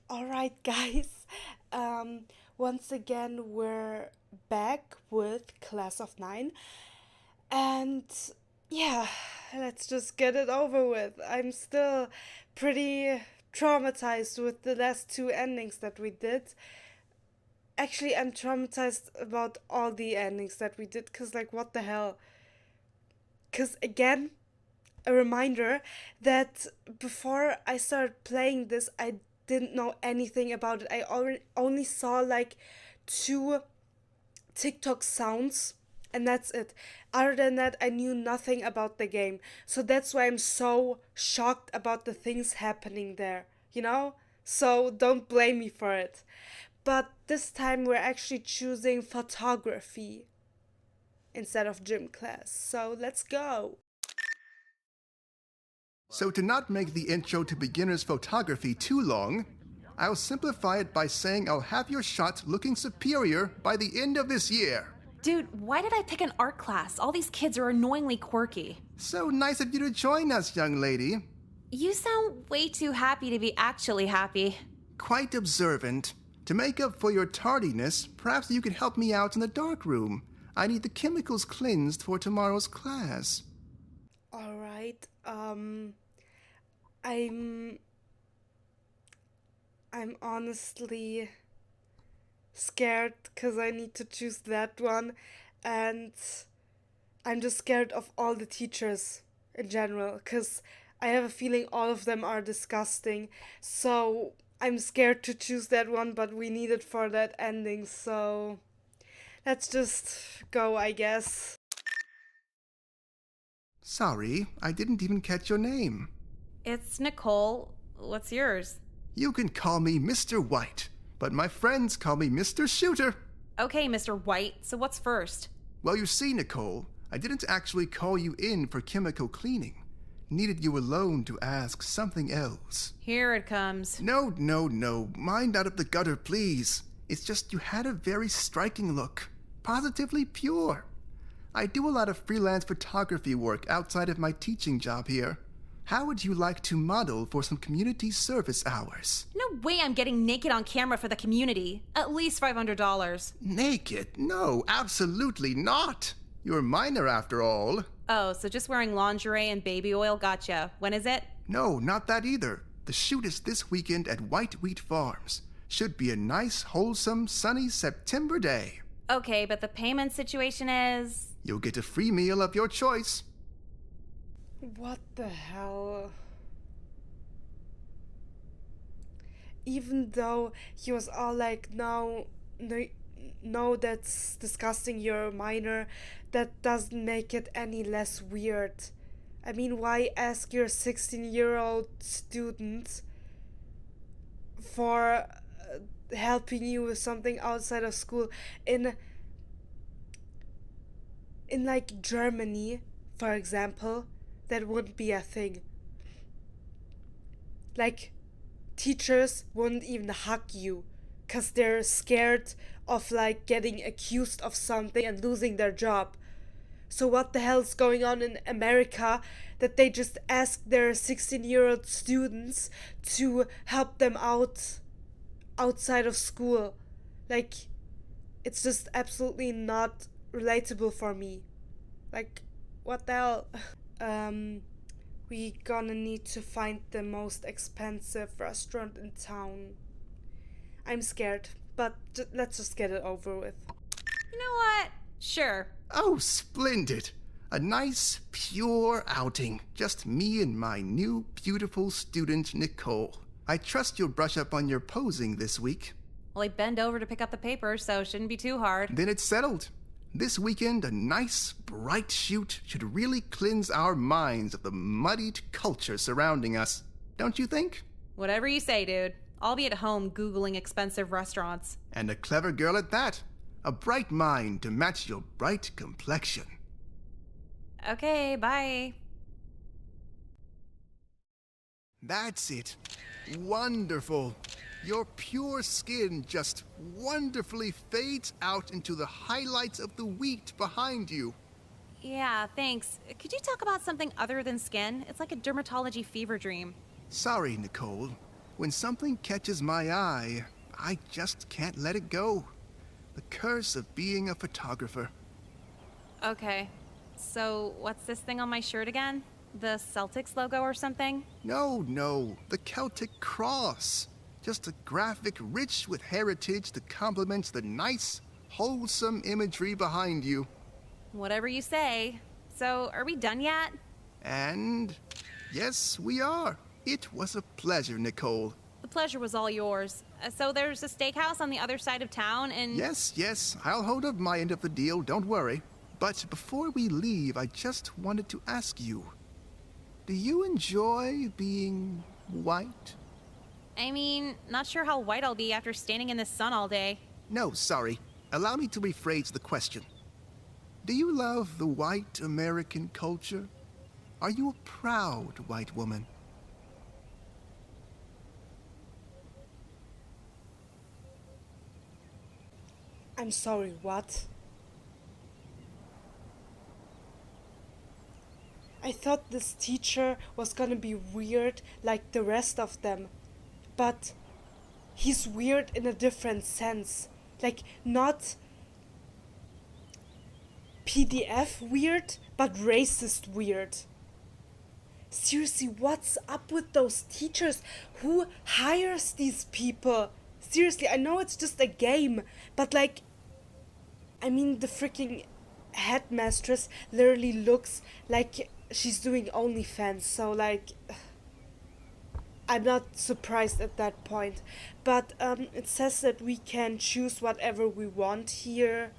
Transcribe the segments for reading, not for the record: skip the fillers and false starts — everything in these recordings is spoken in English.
Alright, guys, once again, we're back with Class of 9, and yeah, let's just get it over with. I'm still pretty traumatized with the last two endings that we did. Actually, I'm traumatized about all the endings that we did, because, like, what the hell? Because, again, a reminder that before I started playing this, I didn't know anything about it. I only saw like 2 TikTok sounds, and that's it. Other than that, I knew nothing about the game. So that's why I'm so shocked about the things happening there, you know? So don't blame me for it. But this time we're actually choosing photography instead of gym class. So let's go. So to not make the intro to beginner's photography too long, I'll simplify it by saying I'll have your shot looking superior by the end of this year. Dude, why did I pick an art class? All these kids are annoyingly quirky. So nice of you to join us, young lady. You sound way too happy to be actually happy. Quite observant. To make up for your tardiness, perhaps you could help me out in the dark room. I need the chemicals cleansed for tomorrow's class. Alright, I'm honestly scared because I need to choose that one, and I'm just scared of all the teachers in general because I have a feeling all of them are disgusting. So I'm scared to choose that one, but we need it for that ending, so let's just go, I guess. Sorry, I didn't even catch your name. It's Nicole. What's yours? You can call me Mr. White, but my friends call me Mr. Shooter. Okay, Mr. White, so what's first? Well, you see, Nicole, I didn't actually call you in for chemical cleaning. Needed you alone to ask something else. Here it comes. No. Mind out of the gutter, please. It's just you had a very striking look. Positively pure. I do a lot of freelance photography work outside of my teaching job here. How would you like to model for some community service hours? No way I'm getting naked on camera for the community. At least $500. Naked? No, absolutely not. You're a minor after all. Oh, so just wearing lingerie and baby oil gotcha. When is it? No, not that either. The shoot is this weekend at White Wheat Farms. Should be a nice, wholesome, sunny September day. Okay, but the payment situation is... You'll get a free meal of your choice. What the hell? Even though he was all like, no, that's disgusting, you're a minor, that doesn't make it any less weird. I mean, why ask your 16-year-old student for helping you with something outside of school? In like Germany, for example, that wouldn't be a thing. Like, teachers wouldn't even hug you because they're scared of like getting accused of something and losing their job. So what the hell's going on in America that they just ask their 16-year-old students to help them out outside of school? Like, it's just absolutely not relatable for me. Like, what the hell? We gonna need to find the most expensive restaurant in town. I'm scared, but let's just get it over with. You know what? Sure. Oh, splendid. A nice, pure outing. Just me and my new, beautiful student, Nicole. I trust you'll brush up on your posing this week. Well, I bend over to pick up the paper, so it shouldn't be too hard. Then it's settled. This weekend, a nice, bright shoot should really cleanse our minds of the muddied culture surrounding us. Don't you think? Whatever you say, dude. I'll be at home Googling expensive restaurants. And a clever girl at that. A bright mind to match your bright complexion. Okay, bye. That's it. Wonderful. Your pure skin just wonderfully fades out into the highlights of the wheat behind you. Yeah, thanks. Could you talk about something other than skin? It's like a dermatology fever dream. Sorry, Nicole. When something catches my eye, I just can't let it go. The curse of being a photographer. Okay. So, what's this thing on my shirt again? The Celtics logo or something? No, the Celtic cross. Just a graphic rich with heritage that complements the nice, wholesome imagery behind you. Whatever you say. So, are we done yet? And yes, we are. It was a pleasure, Nicole. The pleasure was all yours. So there's a steakhouse on the other side of town and... Yes, I'll hold up my end of the deal, don't worry. But before we leave, I just wanted to ask you, do you enjoy being white? I mean, not sure how white I'll be after standing in the sun all day. No, sorry. Allow me to rephrase the question. Do you love the white American culture? Are you a proud white woman? I'm sorry, what? I thought this teacher was gonna be weird like the rest of them. But he's weird in a different sense. Like, not PDF weird, but racist weird. Seriously, what's up with those teachers? Who hires these people? Seriously, I know it's just a game, but like, I mean, the freaking headmistress literally looks like she's doing OnlyFans, so like, I'm not surprised at that point. But it says that we can choose whatever we want here.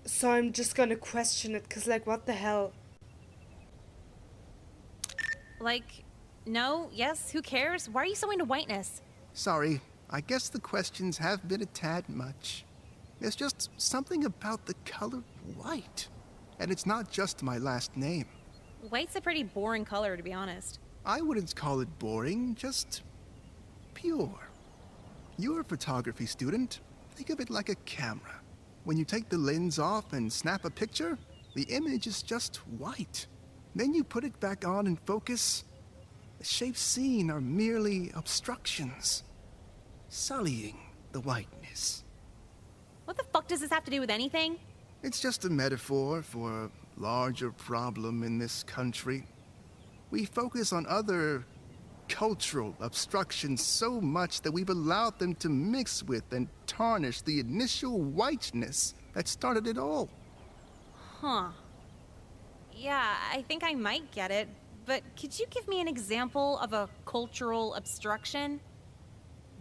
So I'm just gonna question it, cause like, what the hell? Like, no, yes, who cares? Why are you so into whiteness? Sorry, I guess the questions have been a tad much. There's just something about the color white. And it's not just my last name. White's a pretty boring color, to be honest. I wouldn't call it boring, just pure. You're a photography student. Think of it like a camera. When you take the lens off and snap a picture, the image is just white. Then you put it back on and focus. The shapes seen are merely obstructions, sullying the whiteness. What the fuck does this have to do with anything? It's just a metaphor for a larger problem in this country. We focus on other cultural obstructions so much that we've allowed them to mix with and tarnish the initial whiteness that started it all. Huh. Yeah, I think I might get it, but could you give me an example of a cultural obstruction?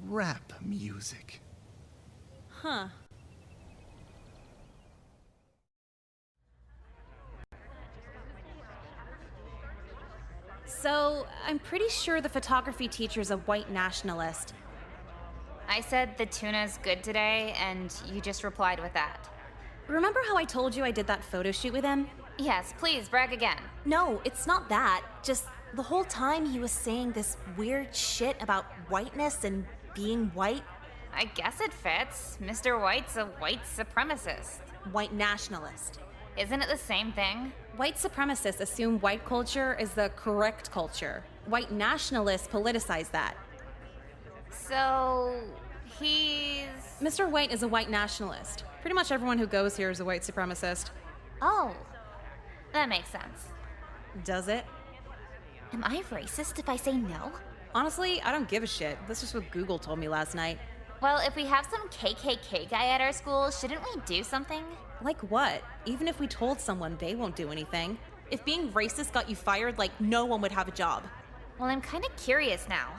Rap music. Huh. So, I'm pretty sure the photography teacher's a white nationalist. I said the tuna's good today, and you just replied with that. Remember how I told you I did that photo shoot with him? Yes, please, brag again. No, it's not that. Just the whole time he was saying this weird shit about whiteness and being white. I guess it fits. Mr. White's a white supremacist. White nationalist. Isn't it the same thing? White supremacists assume white culture is the correct culture. White nationalists politicize that. So, he's... Mr. White is a white nationalist. Pretty much everyone who goes here is a white supremacist. Oh, that makes sense. Does it? Am I racist if I say no? Honestly, I don't give a shit. That's just what Google told me last night. Well, if we have some KKK guy at our school, shouldn't we do something? Like what? Even if we told someone, they won't do anything. If being racist got you fired, like no one would have a job. Well, I'm kind of curious now.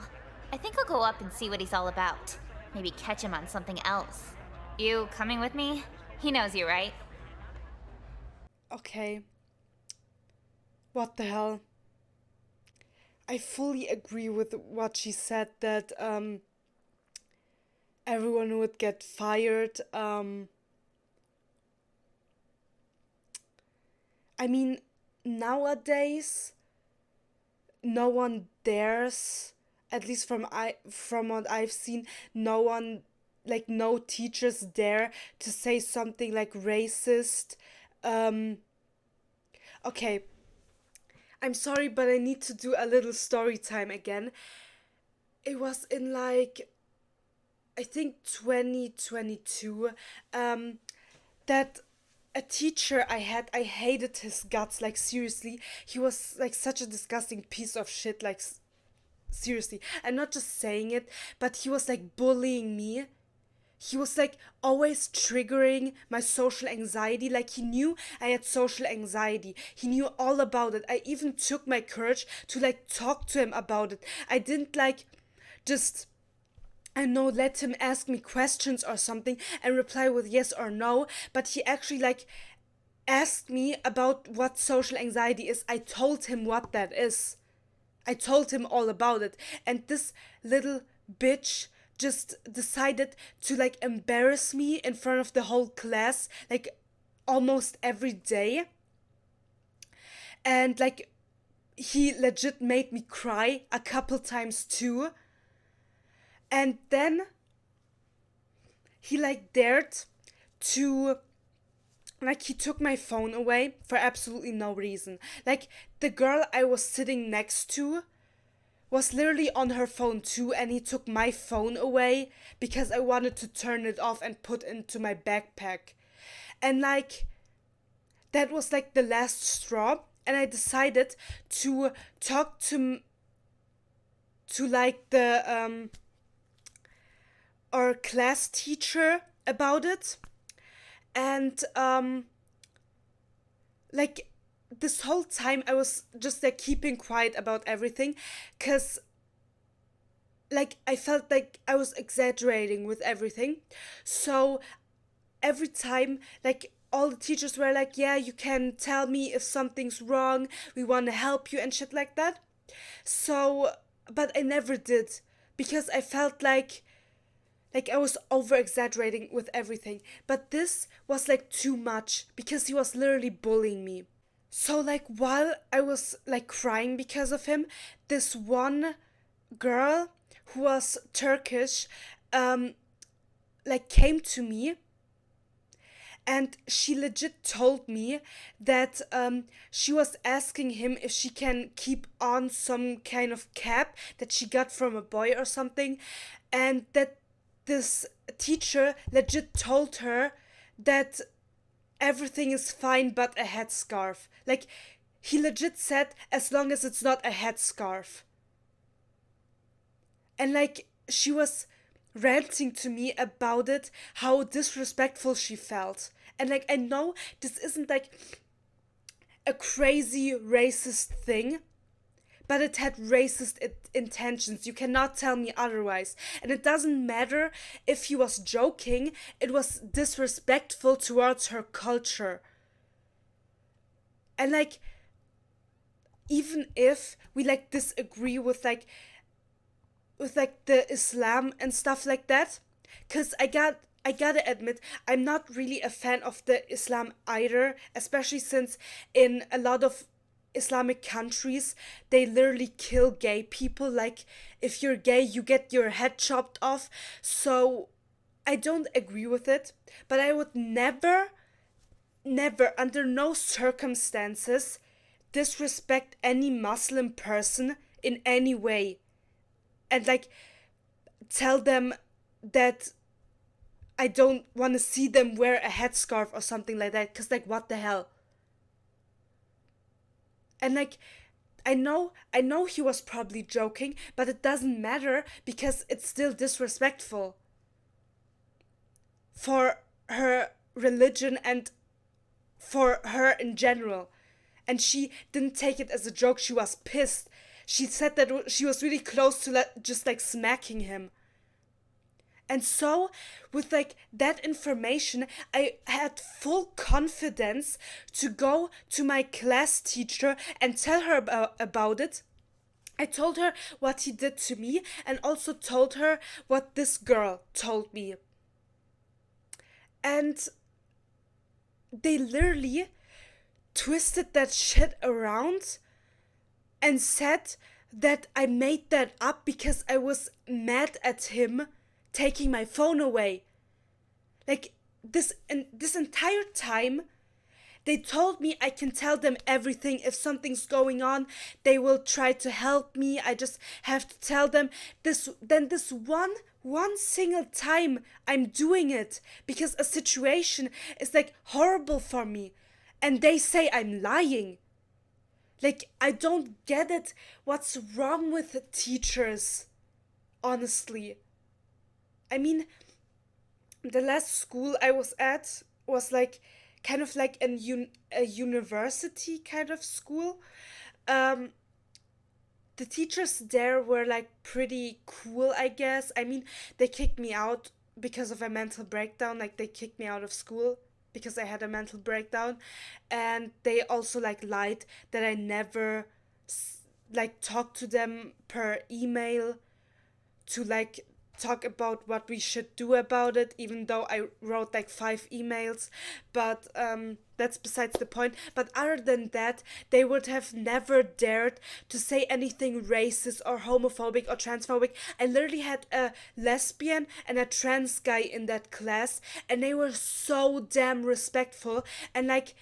I think I'll go up and see what he's all about. Maybe catch him on something else. You coming with me? He knows you, right? Okay. What the hell? I fully agree with what she said, that everyone would get fired. I mean, nowadays, no one dares at least from what I've seen, no one, like no teachers dare to say something like racist. Okay, I'm sorry, but I need to do a little story time again. It was in like, I think 2022, that a teacher I hated his guts, like seriously. He was like such a disgusting piece of shit, like seriously. I'm not just saying it, but he was like bullying me. He was like always triggering my social anxiety. Like he knew I had social anxiety. He knew all about it. I even took my courage to like talk to him about it. I didn't like just, I know, let him ask me questions or something and reply with yes or no, but he actually like asked me about what social anxiety is. I told him what that is. I told him all about it. And this little bitch just decided to like embarrass me in front of the whole class, like almost every day. And like he legit made me cry a couple times too. And then he like dared to, like, he took my phone away for absolutely no reason. Like the girl I was sitting next to was literally on her phone too, and he took my phone away because I wanted to turn it off and put into my backpack. And like that was like the last straw, and I decided to talk to like the our class teacher about it. And like this whole time I was just like keeping quiet about everything, because like I felt like I was exaggerating with everything. So every time, like, all the teachers were like, yeah, you can tell me if something's wrong, we want to help you and shit like that. So but I never did, because I felt like I was over exaggerating with everything. But this was like too much, because he was literally bullying me. So like while I was like crying because of him, this one girl who was Turkish like came to me, and she legit told me that she was asking him if she can keep on some kind of cap that she got from a boy or something, and that this teacher legit told her that everything is fine but a headscarf. Like, he legit said, as long as it's not a headscarf. And like, she was ranting to me about it, how disrespectful she felt. And like, I know this isn't like a crazy racist thing, but it had racist intentions. You cannot tell me otherwise. And it doesn't matter if he was joking, it was disrespectful towards her culture. And like, even if we like disagree with like the Islam and stuff like that, because I gotta admit, I'm not really a fan of the Islam either, especially since in a lot of Islamic countries, they literally kill gay people. Like, if you're gay, you get your head chopped off. So I don't agree with it, but I would never, under no circumstances, disrespect any Muslim person in any way, and like tell them that I don't want to see them wear a headscarf or something like that, because like, what the hell. And like, I know he was probably joking, but it doesn't matter, because it's still disrespectful for her religion and for her in general. And she didn't take it as a joke, she was pissed. She said that she was really close to just like smacking him. And so, with like that information, I had full confidence to go to my class teacher and tell her about it. I told her what he did to me, and also told her what this girl told me. And they literally twisted that shit around and said that I made that up because I was mad at him taking my phone away. Like, this entire time, they told me I can tell them everything. If something's going on, they will try to help me. I just have to tell them this. Then this one single time I'm doing it because a situation is like horrible for me, and they say I'm lying. Like, I don't get it. What's wrong with the teachers? Honestly. I mean, the last school I was at was like kind of like a university kind of school. The teachers there were like pretty cool, I guess. I mean, they kicked me out because of a mental breakdown. Like, they kicked me out of school because I had a mental breakdown, and they also like lied that I never like talked to them per email to like talk about what we should do about it, even though I wrote like 5 emails. But that's besides the point. But other than that, they would have never dared to say anything racist or homophobic or transphobic. I literally had a lesbian and a trans guy in that class, and they were so damn respectful. And like,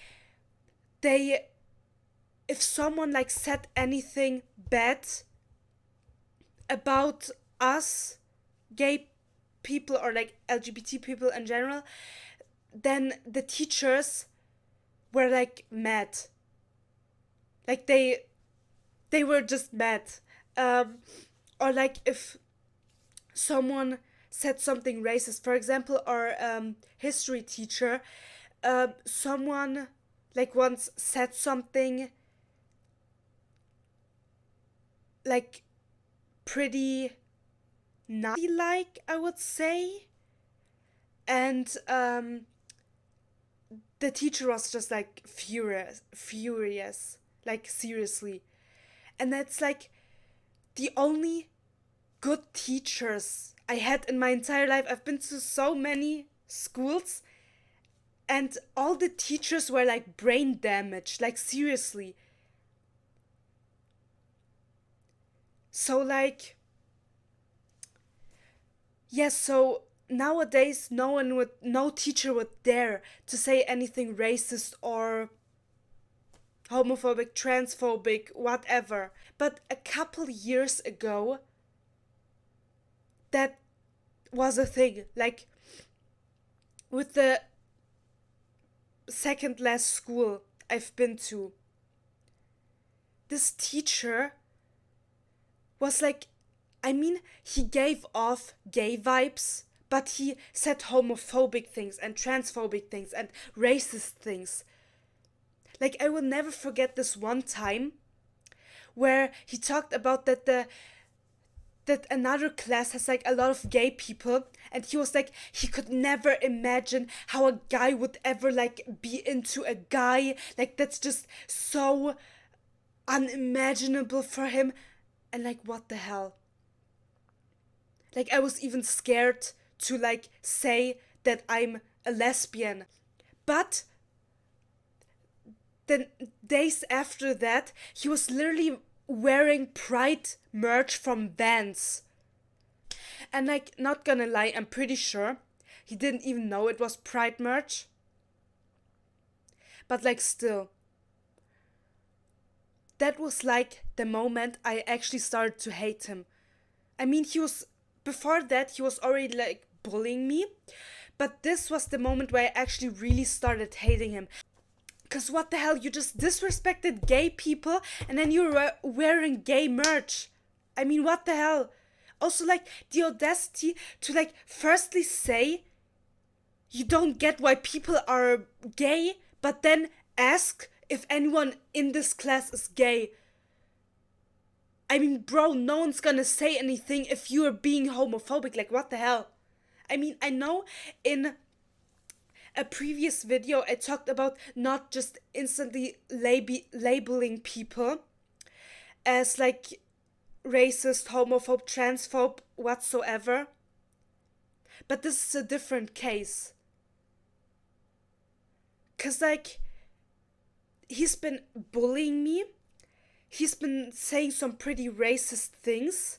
if someone like said anything bad about us gay people or like LGBT people in general, then the teachers were like mad. Like, they were just mad. Or like, if someone said something racist, for example, our history teacher, someone like once said something like pretty Nazi-like, I would say, and the teacher was just like furious, like seriously. And that's like the only good teachers I had in my entire life. I've been to so many schools, and all the teachers were like brain damaged, like seriously. So like, yes, so nowadays no teacher would dare to say anything racist or homophobic, transphobic, whatever. But a couple years ago, that was a thing. Like, with the second last school I've been to, this teacher was like, I mean, he gave off gay vibes, but he said homophobic things and transphobic things and racist things. Like, I will never forget this one time where he talked about that another class has like a lot of gay people, and he was like, he could never imagine how a guy would ever like be into a guy. Like, that's just so unimaginable for him. And like, what the hell? Like, I was even scared to like say that I'm a lesbian. But then days after that, he was literally wearing Pride merch from Vans. And like, not gonna lie, I'm pretty sure he didn't even know it was Pride merch. But like, still, that was like the moment I actually started to hate him. I mean, before that, he was already like bullying me, but this was the moment where I actually really started hating him. Cause what the hell, you just disrespected gay people and then you're wearing gay merch. I mean, what the hell? Also, like, the audacity to like firstly say you don't get why people are gay, but then ask if anyone in this class is gay. I mean, bro, no one's gonna say anything if you are being homophobic. Like, what the hell? I mean, I know in a previous video I talked about not just instantly labeling people as like racist, homophobe, transphobe, whatsoever. But this is a different case. Cause like, he's been bullying me. he's been saying some pretty racist things.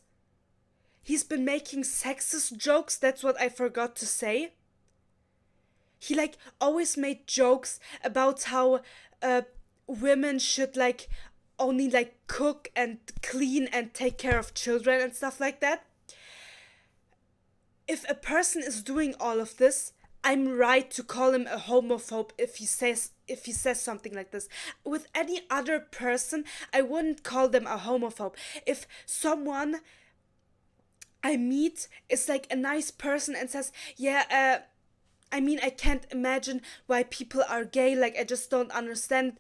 He's been making sexist jokes, that's what I forgot to say. He like always made jokes about how women should like only like cook and clean and take care of children and stuff like that. If a person is doing all of this, I'm right to call him a homophobe if he says something like this. With any other person, I wouldn't call them a homophobe. If someone I meet is like a nice person and says, yeah, I mean, I can't imagine why people are gay, like I just don't understand,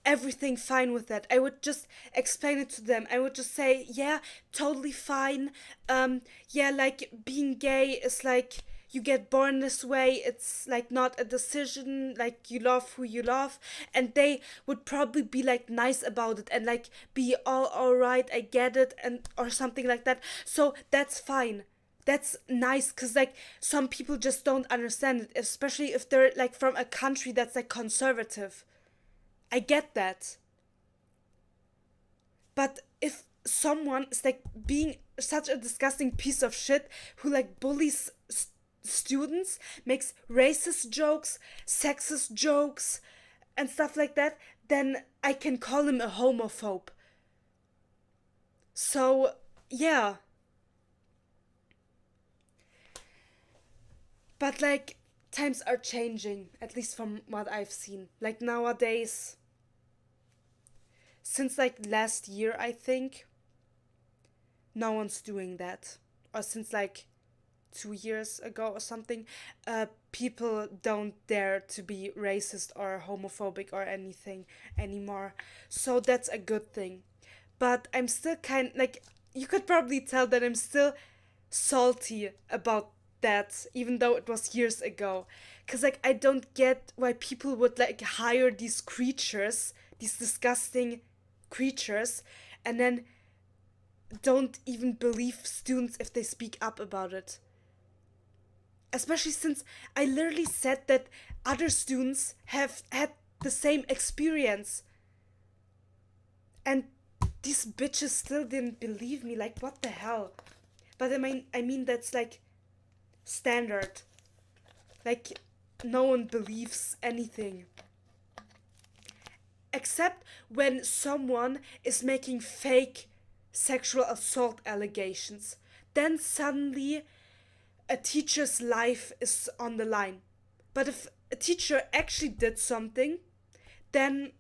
everything fine with that. I would just explain it to them. I would just say, yeah, totally fine. Yeah, like being gay is like you get born this way. It's like not a decision. Like you love who you love, and they would probably be like nice about it and like be all right. I get it, and or something like that. So that's fine. That's nice, because like some people just don't understand it, especially if they're like from a country that's like conservative. I get that. But if someone is like being such a disgusting piece of shit who like bullies students, makes racist jokes, sexist jokes, and stuff like that, then I can call him a homophobe. So, yeah. But like, times are changing, at least from what I've seen. Like nowadays, since like last year, I think, no one's doing that. Or since like 2 years ago or something, people don't dare to be racist or homophobic or anything anymore. So that's a good thing. But I'm still like, you could probably tell that I'm still salty about that, even though it was years ago. Because like, I don't get why people would like hire these creatures, these disgusting creatures, and then don't even believe students if they speak up about it. Especially since I literally said that other students have had the same experience. And these bitches still didn't believe me. Like, what the hell? But I mean that's like standard. Like, no one believes anything. Except when someone is making fake sexual assault allegations. Then suddenly a teacher's life is on the line. But if a teacher actually did something, then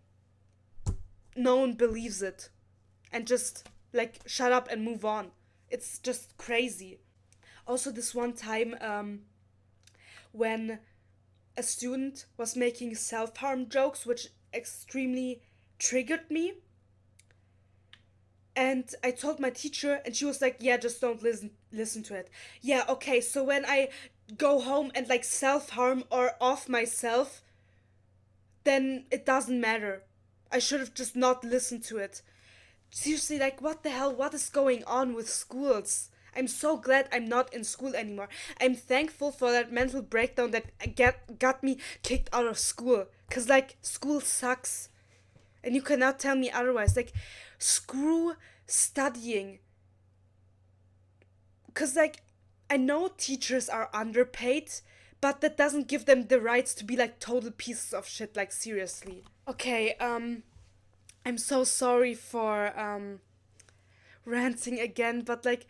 no one believes it. And just like shut up and move on. It's just crazy. Also, this one time when a student was making self-harm jokes, which extremely triggered me. And I told my teacher, and she was like, yeah, just don't listen to it. Yeah, okay, so when I go home and like self-harm or off myself, then it doesn't matter. I should have just not listened to it. Seriously, like, what the hell? What is going on with schools? I'm so glad I'm not in school anymore. I'm thankful for that mental breakdown that got me kicked out of school. Because, like, school sucks. And you cannot tell me otherwise. Like, screw studying. Because, like, I know teachers are underpaid, but that doesn't give them the rights to be, like, total pieces of shit. Like, seriously. Okay, I'm so sorry for, ranting again, but, like,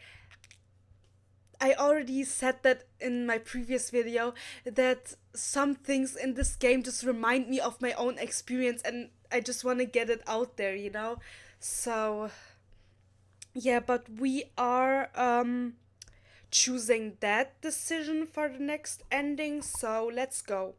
I already said that in my previous video, that some things in this game just remind me of my own experience, and I just want to get it out there, you know? So, yeah, but we are choosing that decision for the next ending, so let's go.